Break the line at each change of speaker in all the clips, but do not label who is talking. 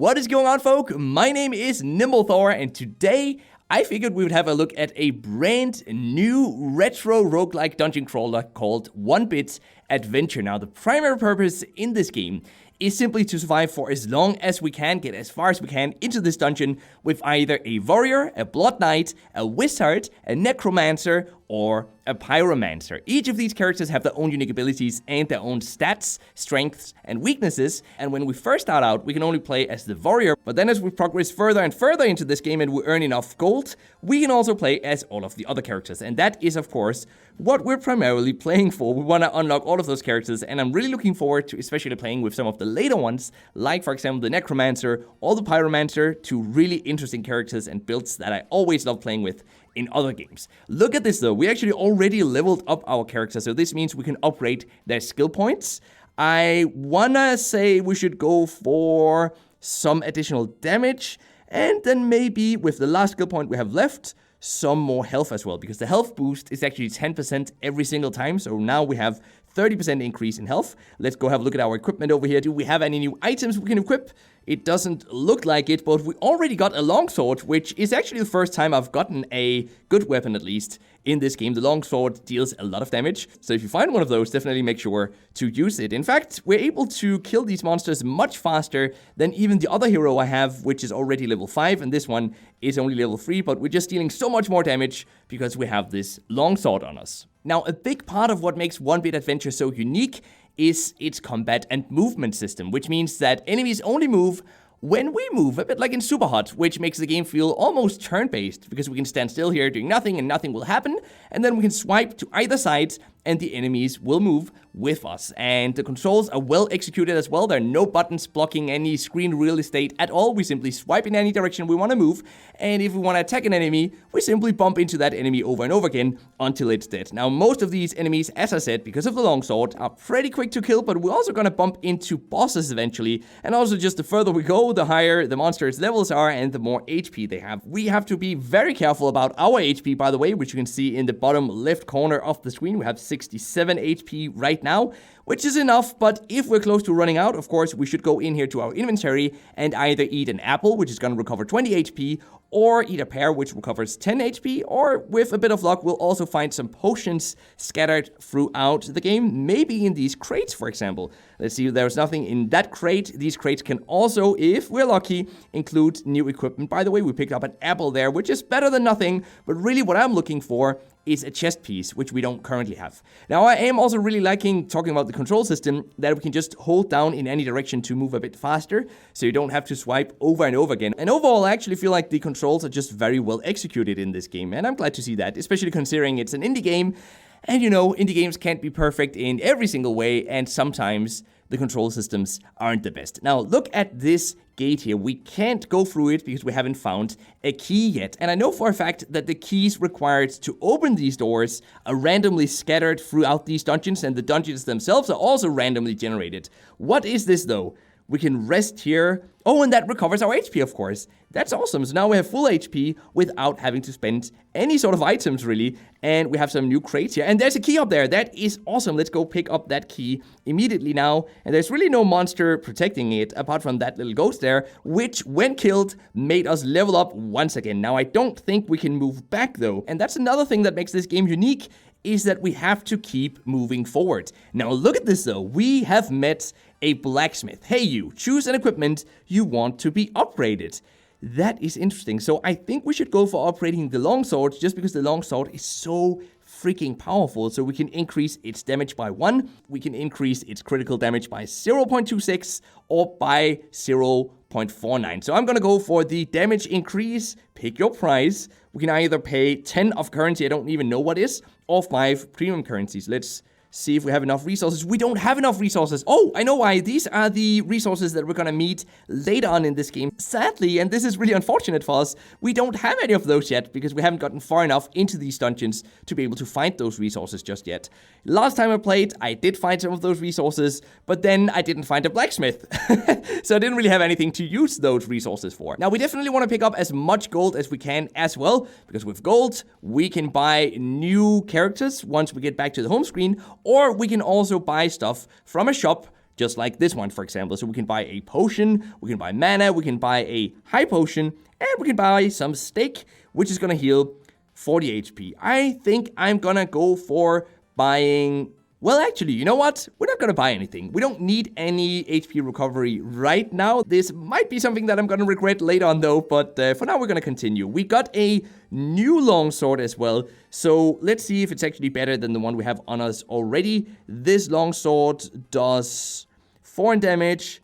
What is going on, folk? My name is NimbleThor, and today I figured we would have a look at a brand new retro roguelike dungeon crawler called OneBit Adventure. Now, the primary purpose in this game is simply to survive for as long as we can, get as far as we can into this dungeon with either a warrior, a blood knight, a wizard, a necromancer, or a pyromancer. Each of these characters have their own unique abilities and their own stats, strengths, and weaknesses, and when we first start out, we can only play as the warrior, but then as we progress further and further into this game and we earn enough gold, we can also play as all of the other characters, and that is, of course, what we're primarily playing for. We want to unlock all of those characters, and I'm really looking forward to especially playing with some of the later ones, like, for example, the necromancer or the pyromancer, two really interesting characters and builds that I always love playing with in other games. Look at this though, we actually already leveled up our characters, so this means we can upgrade their skill points. I wanna say we should go for some additional damage, and then maybe with the last skill point we have left, some more health as well, because the health boost is actually 10% every single time, so now we have 30% increase in health. Let's go have a look at our equipment over here. Do we have any new items we can equip? It doesn't look like it, but we already got a longsword, which is actually the first time I've gotten a good weapon, at least, in this game. The longsword deals a lot of damage, so if you find one of those, definitely make sure to use it. In fact, we're able to kill these monsters much faster than even the other hero I have, which is already level 5, and this one is only level 3, but we're just dealing so much more damage because we have this longsword on us. Now, a big part of what makes OneBit Adventure so unique is its combat and movement system, which means that enemies only move when we move, a bit like in Superhot, which makes the game feel almost turn-based, because we can stand still here doing nothing and nothing will happen, and then we can swipe to either side and the enemies will move with us. And the controls are well executed as well. There are no buttons blocking any screen real estate at all. We simply swipe in any direction we want to move, and if we want to attack an enemy, we simply bump into that enemy over and over again until it's dead. Now, most of these enemies, as I said, because of the longsword, are pretty quick to kill, but we're also going to bump into bosses eventually, and also just the further we go, the higher the monsters' levels are and the more HP they have. We have to be very careful about our HP, by the way, which you can see in the bottom left corner of the screen. We have 67 HP right now, which is enough, but if we're close to running out, of course, we should go in here to our inventory and either eat an apple, which is going to recover 20 HP, or eat a pear, which recovers 10 HP, or with a bit of luck, we'll also find some potions scattered throughout the game, maybe in these crates, for example. Let's see, there's nothing in that crate. These crates can also, if we're lucky, include new equipment. By the way, we picked up an apple there, which is better than nothing, but really what I'm looking for is a chest piece, which we don't currently have. Now, I am also really liking talking about the control system, that we can just hold down in any direction to move a bit faster, so you don't have to swipe over and over again. And overall, I actually feel like the controls are just very well executed in this game, and I'm glad to see that, especially considering it's an indie game, and you know, indie games can't be perfect in every single way, and sometimes the control systems aren't the best. Now, look at this gate here. We can't go through it because we haven't found a key yet. And I know for a fact that the keys required to open these doors are randomly scattered throughout these dungeons, and the dungeons themselves are also randomly generated. What is this, though? We can rest here. Oh, and that recovers our HP, of course. That's awesome. So now we have full HP without having to spend any sort of items, really. And we have some new crates here. And there's a key up there. That is awesome. Let's go pick up that key immediately now. And there's really no monster protecting it, apart from that little ghost there, which, when killed, made us level up once again. Now, I don't think we can move back, though. And that's another thing that makes this game unique, is that we have to keep moving forward. Now, look at this, though. We have met a blacksmith. Hey, you, choose an equipment you want to be upgraded. That is interesting. So I think we should go for upgrading the longsword, just because the longsword is so freaking powerful. So we can increase its damage by 1, we can increase its critical damage by 0.26, or by 0.49. So I'm gonna go for the damage increase. Pick your price. We can either pay 10 of currency, I don't even know what is, or 5 premium currencies. Let's see if we have enough resources. We don't have enough resources. Oh, I know why. These are the resources that we're gonna meet later on in this game. Sadly, and this is really unfortunate for us, we don't have any of those yet because we haven't gotten far enough into these dungeons to be able to find those resources just yet. Last time I played, I did find some of those resources, but then I didn't find a blacksmith. So I didn't really have anything to use those resources for. Now, we definitely want to pick up as much gold as we can as well, because with gold, we can buy new characters once we get back to the home screen, or we can also buy stuff from a shop just like this one, for example. So we can buy a potion, we can buy mana, we can buy a high potion, and we can buy some steak, which is gonna heal 40 HP. I think I'm gonna go for buying... Well, actually, you know what? We're not gonna buy anything. We don't need any HP recovery right now. This might be something that I'm gonna regret later on though, but for now we're gonna continue. We got a new longsword as well, so let's see if it's actually better than the one we have on us already. This longsword does 4 damage,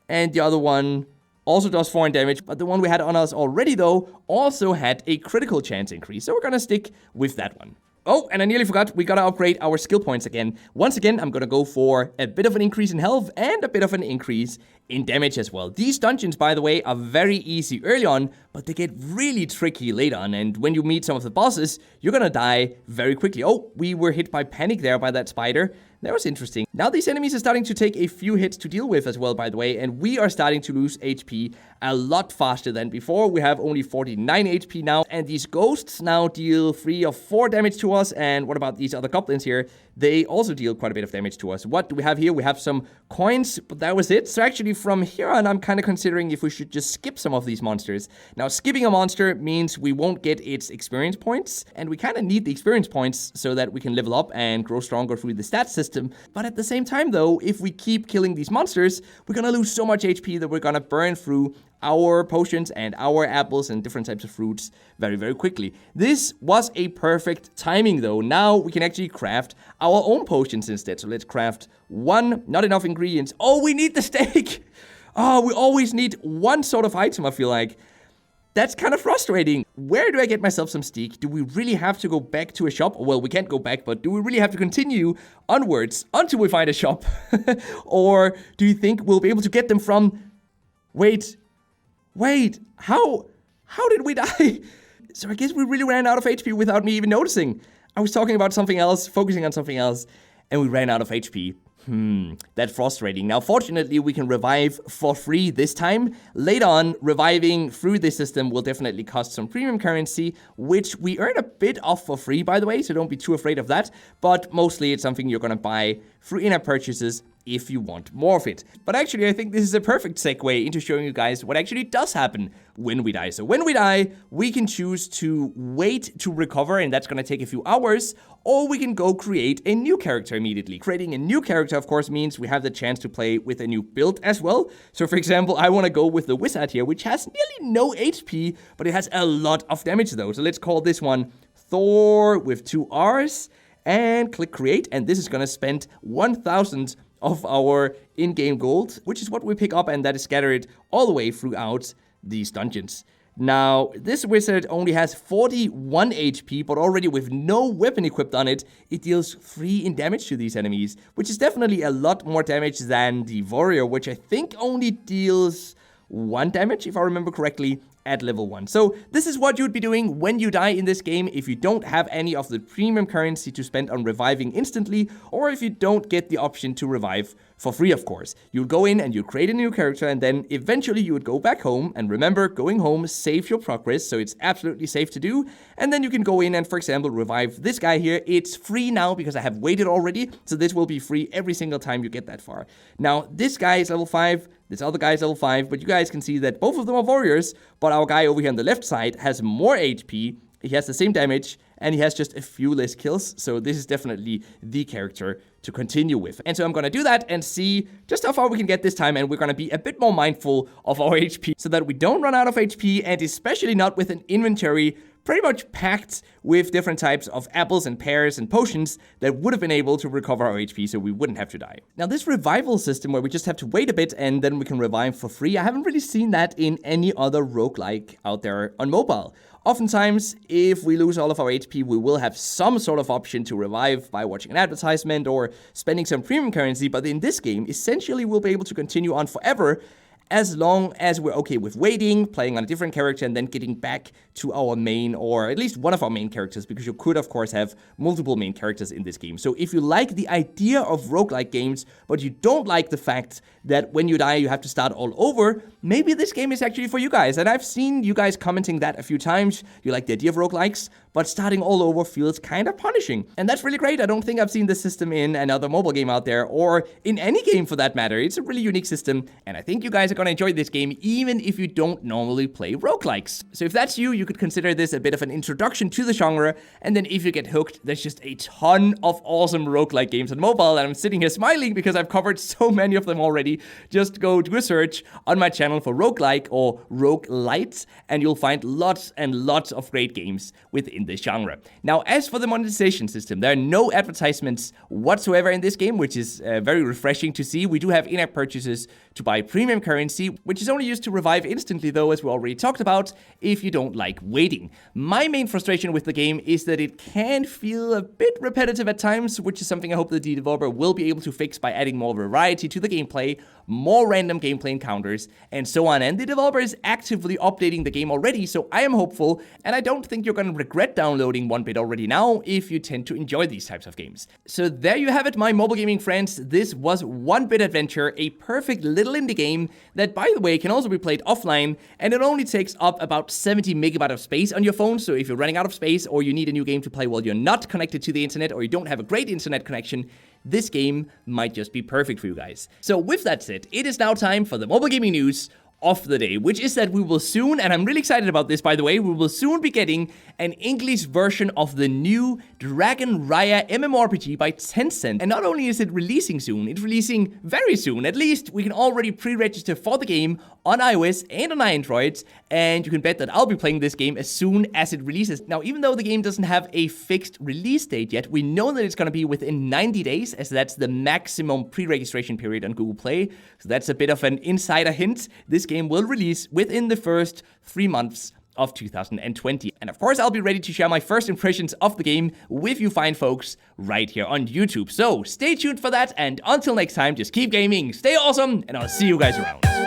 and the other one also does 4 damage, but the one we had on us already though also had a critical chance increase, so we're gonna stick with that one. Oh, and I nearly forgot, we gotta upgrade our skill points again. Once again, I'm gonna go for a bit of an increase in health and a bit of an increase in damage as well. These dungeons, by the way, are very easy early on, but they get really tricky later on, and when you meet some of the bosses, you're gonna die very quickly. Oh, we were hit by panic there by that spider. That was interesting. Now these enemies are starting to take a few hits to deal with as well, by the way, and we are starting to lose HP a lot faster than before. We have only 49 HP now, and these ghosts now deal 3 or 4 damage to us. And what about these other goblins here? They also deal quite a bit of damage to us. What do we have here? We have some coins, but that was it. So actually from here on, I'm kind of considering if we should just skip some of these monsters. Now, skipping a monster means we won't get its experience points, and we kind of need the experience points so that we can level up and grow stronger through the stat system. But at the same time, though, if we keep killing these monsters, we're gonna lose so much HP that we're gonna burn through our potions and our apples and different types of fruits very, very quickly. This was a perfect timing though. Now we can actually craft our own potions instead. So let's craft one. Not enough ingredients. Oh, we need the steak. Oh, we always need one sort of item, I feel like. That's kind of frustrating. Where do I get myself some steak? Do we really have to go back to a shop? Well, we can't go back, but do we really have to continue onwards until we find a shop? Or do you think we'll be able to get them from... Wait, how did we die? So I guess we really ran out of HP without me even noticing. I was talking about something else, focusing on something else, and we ran out of HP. That's frustrating. Now, fortunately, we can revive for free this time. Later on, reviving through this system will definitely cost some premium currency, which we earn a bit of for free, by the way, so don't be too afraid of that. But mostly, it's something you're gonna buy through in-app purchases if you want more of it. But actually, I think this is a perfect segue into showing you guys what actually does happen when we die. So when we die, we can choose to wait to recover, and that's gonna take a few hours, or we can go create a new character immediately. Creating a new character, of course, means we have the chance to play with a new build as well. So for example, I wanna go with the wizard here, which has nearly no HP, but it has a lot of damage though. So let's call this one Thor with 2 R's, and click create, and this is gonna spend 1,000 of our in-game gold, which is what we pick up, and that is scattered all the way throughout these dungeons. Now, this wizard only has 41 HP, but already with no weapon equipped on it, it deals 3 in damage to these enemies, which is definitely a lot more damage than the warrior, which I think only deals 1 damage, if I remember correctly, at level 1. So this is what you'd be doing when you die in this game if you don't have any of the premium currency to spend on reviving instantly, or if you don't get the option to revive for free, of course. You'd go in and you create a new character, and then eventually you would go back home. And remember, going home saves your progress, so it's absolutely safe to do. And then you can go in and, for example, revive this guy here. It's free now because I have waited already, so this will be free every single time you get that far. Now, this guy is level 5, this other guy is level 5, but you guys can see that both of them are warriors, but our guy over here on the left side has more HP, he has the same damage, and he has just a few less kills, so this is definitely the character to continue with. And so I'm gonna do that and see just how far we can get this time, and we're gonna be a bit more mindful of our HP so that we don't run out of HP, and especially not with an inventory pretty much packed with different types of apples and pears and potions that would have been able to recover our HP so we wouldn't have to die. Now, this revival system where we just have to wait a bit and then we can revive for free, I haven't really seen that in any other roguelike out there on mobile. Oftentimes, if we lose all of our HP, we will have some sort of option to revive by watching an advertisement or spending some premium currency, but in this game, essentially we'll be able to continue on forever as long as we're okay with waiting, playing on a different character, and then getting back to our main, or at least one of our main characters, because you could, of course, have multiple main characters in this game. So if you like the idea of roguelike games, but you don't like the fact that when you die, you have to start all over, maybe this game is actually for you guys. And I've seen you guys commenting that a few times. You like the idea of roguelikes, but starting all over feels kind of punishing. And that's really great. I don't think I've seen this system in another mobile game out there, or in any game for that matter. It's a really unique system, and I think you guys are gonna enjoy this game even if you don't normally play roguelikes. So if that's you, you could consider this a bit of an introduction to the genre, and then if you get hooked, there's just a ton of awesome roguelike games on mobile, and I'm sitting here smiling because I've covered so many of them already. Just go do a search on my channel for roguelike or roguelite, and you'll find lots and lots of great games within this genre. Now, as for the monetization system, there are no advertisements whatsoever in this game, which is very refreshing to see. We do have in-app purchases to buy premium currency, which is only used to revive instantly though, as we already talked about, if you don't like waiting. My main frustration with the game is that it can feel a bit repetitive at times, which is something I hope the developer will be able to fix by adding more variety to the gameplay, more random gameplay encounters, and so on. And the developer is actively updating the game already, so I am hopeful, and I don't think you're gonna regret downloading OneBit already now if you tend to enjoy these types of games. So there you have it, my mobile gaming friends. This was OneBit Adventure, a perfect little indie game that, by the way, can also be played offline, and it only takes up about 70 megabytes of space on your phone. So if you're running out of space, or you need a new game to play while you're not connected to the internet, or you don't have a great internet connection, this game might just be perfect for you guys. So with that said, it is now time for the mobile gaming news of the day, which is that we will soon, and I'm really excited about this by the way, we will soon be getting an English version of the new Dragon Raya MMORPG by Tencent. And not only is it releasing soon, it's releasing very soon. At least we can already pre-register for the game on iOS and on Android, and you can bet that I'll be playing this game as soon as it releases. Now, even though the game doesn't have a fixed release date yet, we know that it's going to be within 90 days, as that's the maximum pre-registration period on Google Play. So that's a bit of an insider hint. This game will release within the first 3 months of 2020. And of course, I'll be ready to share my first impressions of the game with you fine folks right here on YouTube. So stay tuned for that, and until next time, just keep gaming, stay awesome, and I'll see you guys around.